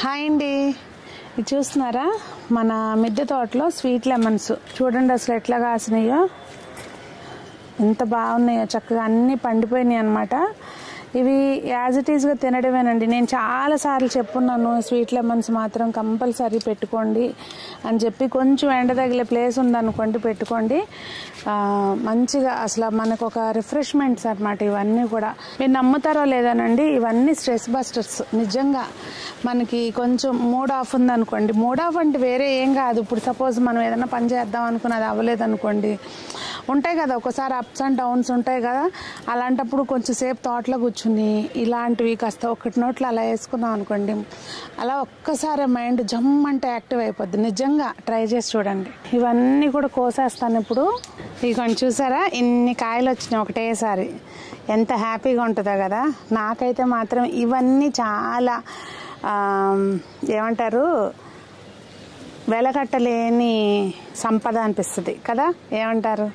Hi అండి, ఇది చూస్తున్నారా మన మిద్దె తోటలో స్వీట్ లెమన్స్ చూడండి అసలు ఎట్లా కాసినాయో, ఎంత బాగున్నాయో, చక్కగా అన్నీ పండిపోయినాయి అన్నమాట. ఇవి యాజ్ ఇట్ ఈస్గా తినడమేనండి. నేను చాలాసార్లు చెప్పున్నాను స్వీట్ లెమన్స్ మాత్రం కంపల్సరీ పెట్టుకోండి అని చెప్పి. కొంచెం ఎండ తగిలే ప్లేస్ ఉందనుకోండి పెట్టుకోండి, మంచిగా అసలు మనకు ఒక రిఫ్రెష్మెంట్స్ అనమాట. ఇవన్నీ కూడా మీరు నమ్ముతారో లేదనండి, ఇవన్నీ స్ట్రెస్ బస్టర్స్. నిజంగా మనకి కొంచెం మూడ్ ఆఫ్ ఉందనుకోండి, మూడ్ ఆఫ్ అంటే వేరే ఏం కాదు. ఇప్పుడు సపోజ్ మనం ఏదైనా పని చేద్దాం అనుకుని అది అవ్వలేదనుకోండి, ఉంటాయి కదా ఒక్కోసారి అప్స్ అండ్ డౌన్స్ ఉంటాయి కదా. అలాంటప్పుడు కొంచెం సేపు తోటలో కూర్చుని ఇలాంటివి కాస్త ఒకటి నోట్లో అలా వేసుకున్నాం అనుకోండి, అలా ఒక్కసారి మైండ్ జమ్ అంటే యాక్టివ్ అయిపోద్ది. నిజంగా ట్రై చేసి చూడండి. ఇవన్నీ కూడా కోసేస్తాను ఇప్పుడు. ఇవి చూసారా ఇన్ని కాయలు వచ్చినాయి ఒకటేసారి, ఎంత హ్యాపీగా ఉంటుందో కదా. నాకైతే మాత్రం ఇవన్నీ చాలా ఏమంటారు, వెలకట్టలేని సంపద అనిపిస్తుంది కదా, ఏమంటారు.